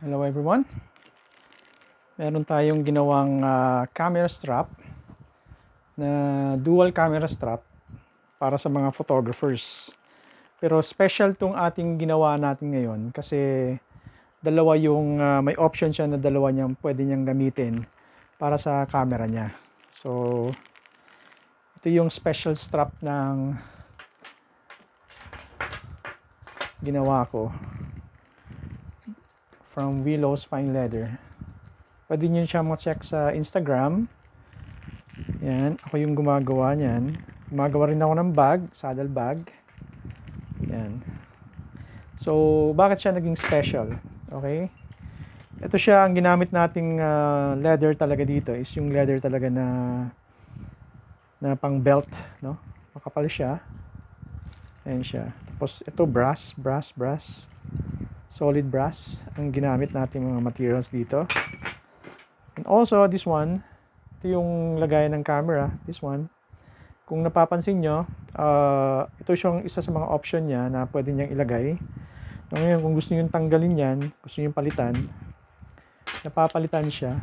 Hello everyone. Meron tayong ginawang camera strap na dual camera strap para sa mga photographers. Pero special tong ating ginawa natin ngayon kasi dalawa yung may option siya na dalawa niyang pwede niyang gamitin para sa camera niya. So ito yung special strap ng ginawa ko from Willow's Fine Leather. Pwede nyo siya ma-check sa Instagram. Yan, ako yung gumagawa niyan. Gumagawa rin ako ng bag, saddle bag. Yan. So, bakit siya naging special? Okay? Ito siya, ang ginamit nating leather talaga dito is yung leather talaga na pang belt, no? Makapal siya. Ayan siya. Tapos ito brass. Solid brass ang ginamit nating mga materials dito. And also this one, ito yung lagayan ng camera, this one. Kung napapansin nyo, ito siyang isa sa mga option niya na pwede niyang ilagay. Ngayon, kung gusto niyo tanggalin yan, gusto niyo palitan, napapalitan siya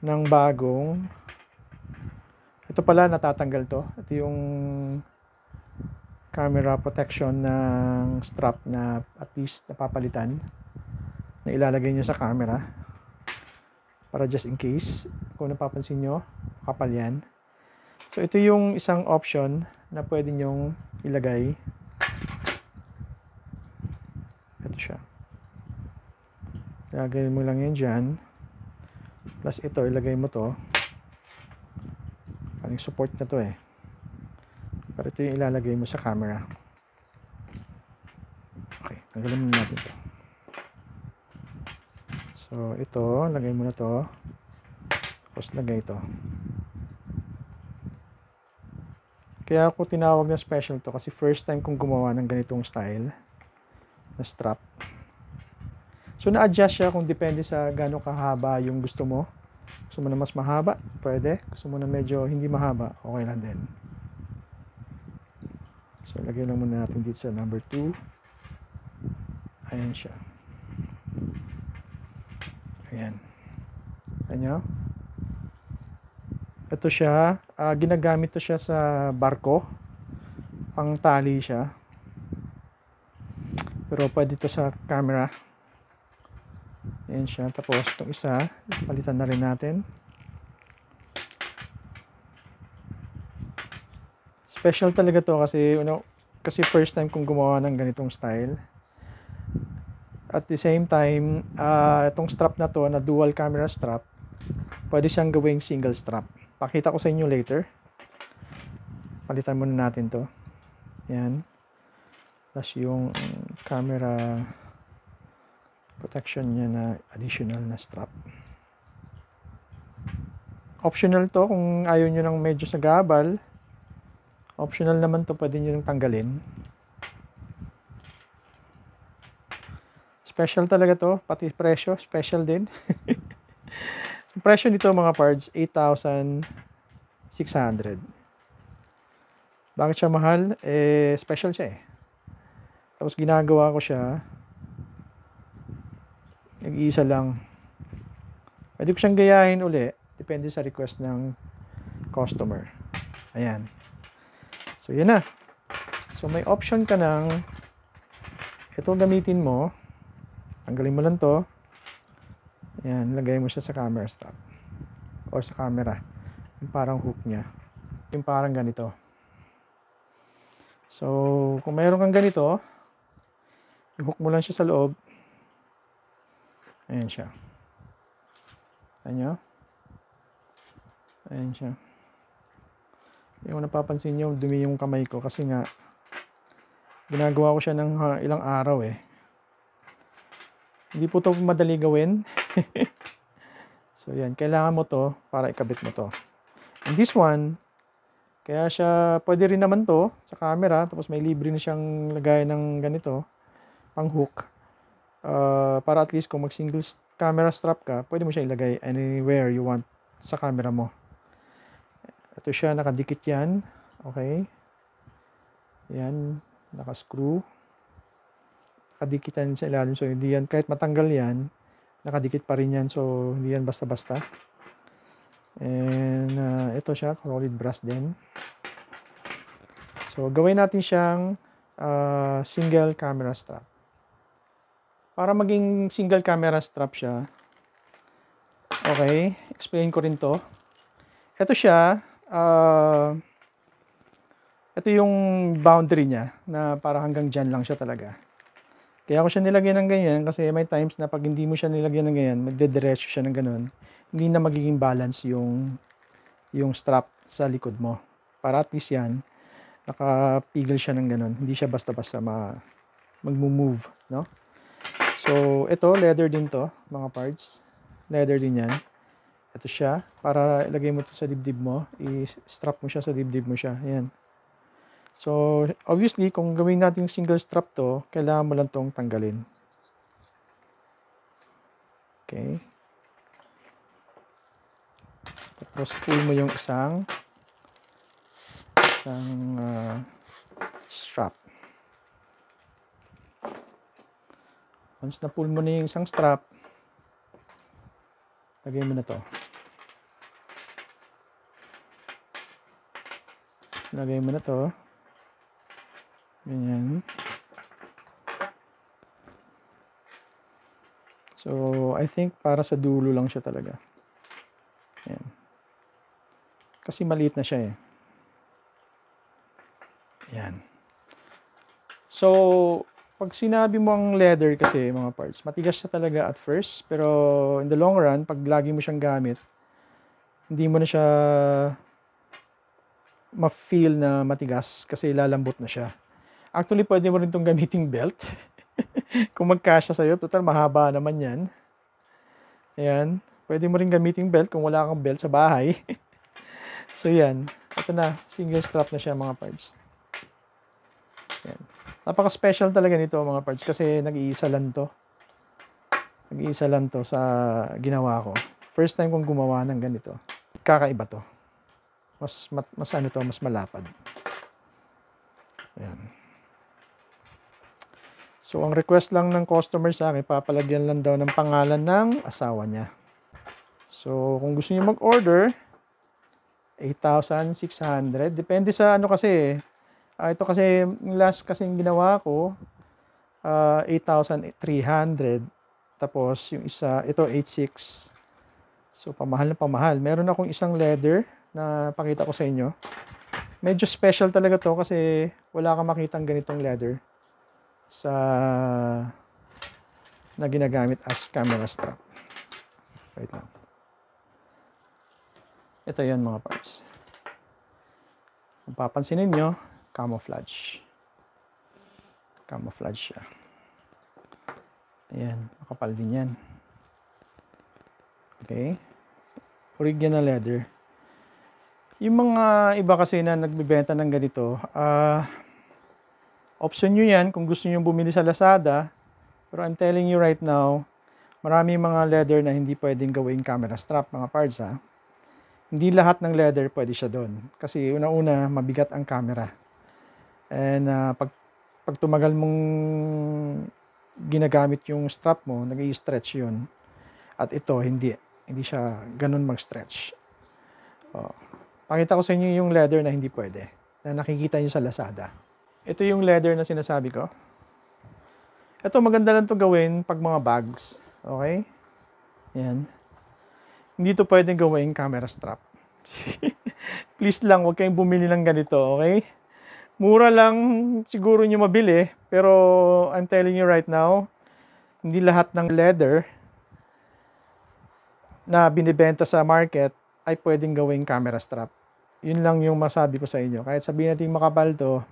ng bagong, ito pala natatanggal to. Ito yung camera protection ng strap na at least napapalitan na ilalagay niyo sa camera para just in case. Kung napapansin nyo, kapal yan. So ito yung isang option na pwede nyong ilagay. Ito siya. Ilagay mo lang yan dyan. Plus ito, ilagay mo to. Parang support na to eh. Pero ito yung ilalagay mo sa camera. Okay, tanggalin muna natin to. So ito, lagay mo na to. Tapos lagay ito. Kaya ako tinawag na special to kasi first time kong gumawa ng ganitong style na strap. So na-adjust siya kung depende sa gaano kahaba yung gusto mo. Gusto mo na mas mahaba, pwede. Gusto mo na medyo hindi mahaba, okay lang din. So lagay lang muna natin dito sa number 2. Ayan siya. Ayan. Ayan. Ito siya, ginagamit to siya sa barko. Pang tali siya. Pero pwede to sa camera. Ayan siya. Tapos itong isa, palitan na rin natin. Special talaga to kasi first time kong gumawa ng ganitong style. At the same time, itong strap na to na dual camera strap, pwede siyang gawing single strap. Pakita ko sa inyo later. Palitan muna natin to. Yan. Tapos yung camera protection niya na additional na strap. Optional to kung ayaw nyo ng medyo sa gabal. Optional naman to, pwede nyo nang tanggalin. Special talaga to, pati presyo, special din. Yung presyo nito mga parts, 8,600. Bakit siya mahal? Special siya eh. Tapos ginagawa ko siya, nag-iisa lang. Pwede ko siyang gayahin uli, depende sa request ng customer. Ayan. So yun na. So may option ka ng ito gamitin mo. Tanggalin mo lang to. Ayan, lagay mo siya sa camera strap or sa camera. Yung parang hook niya. Yung parang ganito. So kung mayroon kang ganito, i-hook mo lang siya sa loob. Ayan siya. Ayan. Ayan siya. Yung napapansin nyo, dumi yung kamay ko kasi nga ginagawa ko siya ng ilang araw eh. Hindi po ito madali gawin. So yan, kailangan mo to para ikabit mo to. And this one, kaya siya, pwede rin naman to sa camera, tapos may libre na siyang lagay ng ganito, pang hook. Para at least kung mag single camera strap ka, pwede mo siya ilagay anywhere you want sa camera mo. Ito siya, nakadikit yan. Okay. Yan, naka-screw. nakadikit yan sa ilalim. So, hindi yan, kahit matanggal yan, nakadikit pa rin yan. So, hindi yan basta-basta. And, ito siya, solid brass din. So, gawin natin siyang single camera strap. Para maging single camera strap siya, okay, explain ko rin to. Ito siya, ito yung boundary niya na para hanggang dyan lang siya talaga. Kaya ako siya nilagyan ng ganyan kasi may times na pag hindi mo siya nilagyan ng ganyan, magdediretso siya ng ganun. Hindi na magiging balance yung strap sa likod mo. Para at least yan, nakapigil siya ng ganun. Hindi siya basta-basta mag-move, no? So, ito, leather din to, mga parts. Leather din yan. Ito siya, para ilagay mo to sa dibdib mo, i-strap mo siya sa dibdib mo siya. Ayan. So, obviously, kung gawin natin yung single strap to, kailangan mo lang tong tanggalin. Okay. Tapos, pull mo yung isang strap. Once na pull mo na yung isang strap, lagay mo na to. Lagay mo na to. Ganyan. So, I think para sa dulo lang siya talaga. Ayan. Kasi maliit na siya eh. Ayan. So, pag sinabi mo ang leather kasi, mga parts, matigas siya talaga at first. Pero in the long run, pag lagi mo siyang gamit, hindi mo na siya ma-feel na matigas kasi lalambot na siya. Actually, pwede mo rin itong gamiting belt. Kung magkasya sa'yo, total mahaba naman yan. Ayan. Pwede mo rin gamiting belt kung wala kang belt sa bahay. So, yan. Ito na. Single strap na siya, mga parts. Ayan. Napaka-special talaga nito, mga parts, kasi nag-iisa lang to. Nag-iisa lang to sa ginawa ko. First time kong gumawa ng ganito. Kakaiba to. Mas ano to, mas malapad. Ayan. So, ang request lang ng customer sa akin, papalagyan lang daw ng pangalan ng asawa niya. So, kung gusto niyo mag-order, 8,600. Depende sa ano kasi. Ito kasi, last kasing ginawa ko, 8,300. Tapos, yung isa, ito 8,600. So, pamahal na pamahal. Meron akong isang leather na pakita ko sa inyo. Medyo special talaga to kasi wala kang makitang ganitong leather na ginagamit as camera strap. Wait lang. Ito yan, mga parts. Kung papansinin nyo, camouflage. Camouflage siya. Ayan, makapal din yan. Okay. Original leather. Yung mga iba kasi na nagbibenta ng ganito, option nyo yan kung gusto nyo bumili sa Lazada. Pero I'm telling you right now, marami mga leather na hindi pwedeng gawing camera strap, mga parts ha. Hindi lahat ng leather pwede siya doon. Kasi una-una, mabigat ang camera. And pag tumagal mong ginagamit yung strap mo, nag-i-stretch yun. At ito, hindi siya ganun mag-stretch. Pakita ko sa inyo yung leather na hindi pwede. Na nakikita nyo sa Lazada. Ito yung leather na sinasabi ko. Ito, maganda lang to gawin pag mga bags. Okay? Yan. Hindi to pwedeng gawin camera strap. Please lang, huwag kayong bumili ng ganito, okay? Mura lang siguro nyo mabili, pero I'm telling you right now, hindi lahat ng leather na binibenta sa market ay pwedeng gawing camera strap. Yun lang yung masabi ko sa inyo. Kahit sabihin natin makapal to,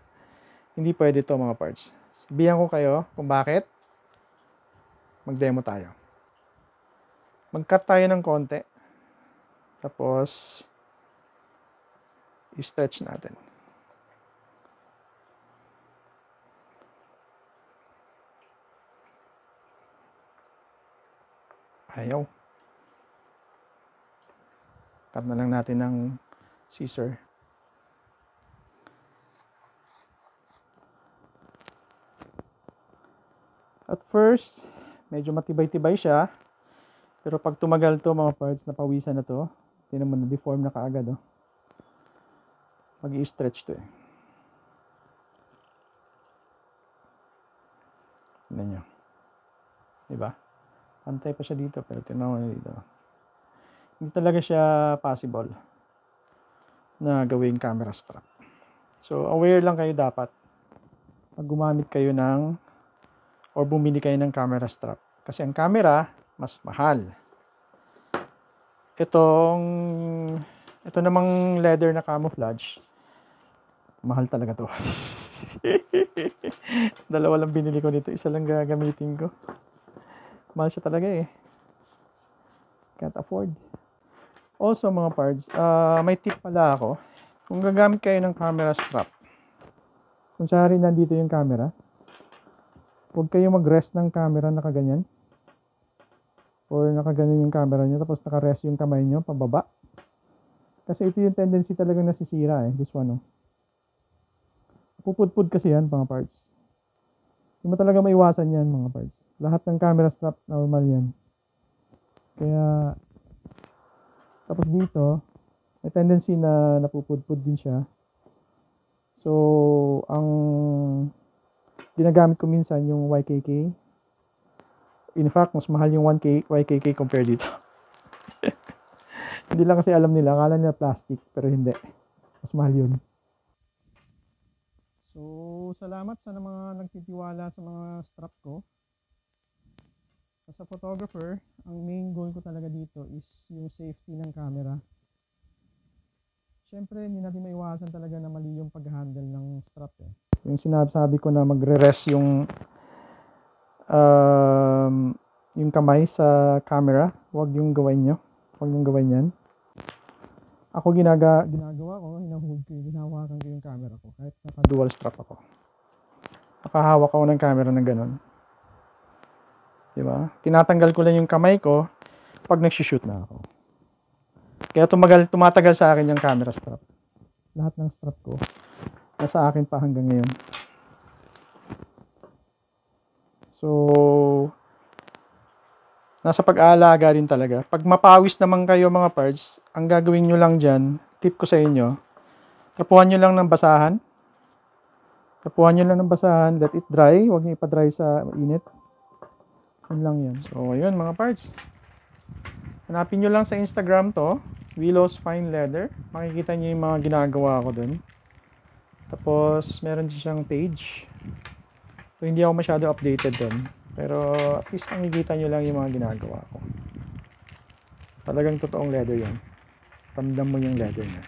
hindi pwede to, mga parts. Sabihan ko kayo kung bakit. Mag-demo tayo. Mag-cut tayo ng konti. Tapos, i-stretch natin. Ayaw. Cut na lang natin ng scissor. At first, medyo matibay-tibay siya. Pero pag tumagal to mga parts, napawisan na to. Tingnan mo na, deform na kaagad. Oh. Mag-i-stretch to eh. Tingnan nyo. Diba? Pantay pa siya dito, pero tingnan mo na dito. Hindi talaga siya possible na gawing camera strap. So, aware lang kayo dapat pag gumamit kayo ng or bumili kayo ng camera strap. Kasi ang camera, mas mahal. Ito namang leather na camouflage, mahal talaga to. Dalawa lang binili ko nito, isa lang gagamitin ko. Mahal siya talaga eh. Can't afford. Also mga parts, may tip pala ako. Kung gagamit kayo ng camera strap, kung sari nandito yung camera, huwag kayo mag-rest ng camera nakaganyan. Or nakaganyan yung camera nyo, tapos naka-rest yung kamay nyo, pababa. Kasi ito yung tendency talagang nasisira eh, this one oh. Pupudpud kasi yan mga parts. Hindi mo talaga maiwasan yan mga parts. Lahat ng camera strap, normal yan. Kaya, tapos dito, may tendency na napupudpud din siya. So, ang ginagamit ko minsan yung YKK. In fact, mas mahal yung YKK compare dito. Hindi lang kasi alam nila, akala nila plastic, pero hindi. Mas mahal yun. So, salamat sa mga nagtitiwala sa mga strap ko. Sa photographer, ang main goal ko talaga dito is yung safety ng camera. Siyempre, hindi natin maiwasan talaga na mali yung pag-handle ng strap eh. Yung sinasabi ko na magre-rest yung kamay sa camera, huwag yung gawin nyo. Huwag yung gawin yan. Ako ginagawa ko, hinahawakan ko yung camera ko kahit naka-dual strap ako. Nakahawak ako ng camera ng ganun. Diba? Tinatanggal ko lang yung kamay ko pag nag-shoot na ako. Kaya tumatagal sa akin yung camera strap. Lahat ng strap ko nasa akin pa hanggang ngayon. So, nasa pag-aalaga din talaga. Pag mapawis naman kayo mga parts, ang gagawin nyo lang dyan, tip ko sa inyo, tapuhan nyo lang ng basahan. Tapuhan nyo lang ng basahan, let it dry. Huwag nyo ipa-dry sa init. Yun lang yan. So, yun mga parts. Hanapin nyo lang sa Instagram to, Willows Fine Leather. Makikita nyo yung mga ginagawa ko dun. Tapos, meron din siyang page. So, hindi ako masyado updated dun. Pero, at least makikita nyo lang yung mga ginagawa ko. Talagang totoong leather yan. Ramdam mo yung leather niya.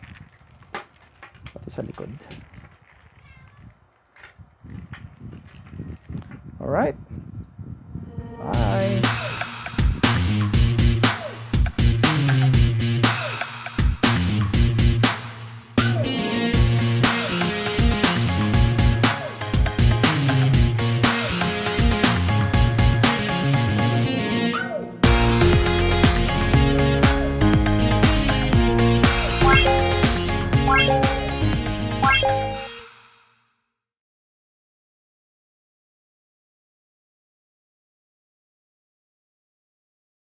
Pati sa likod. Alright.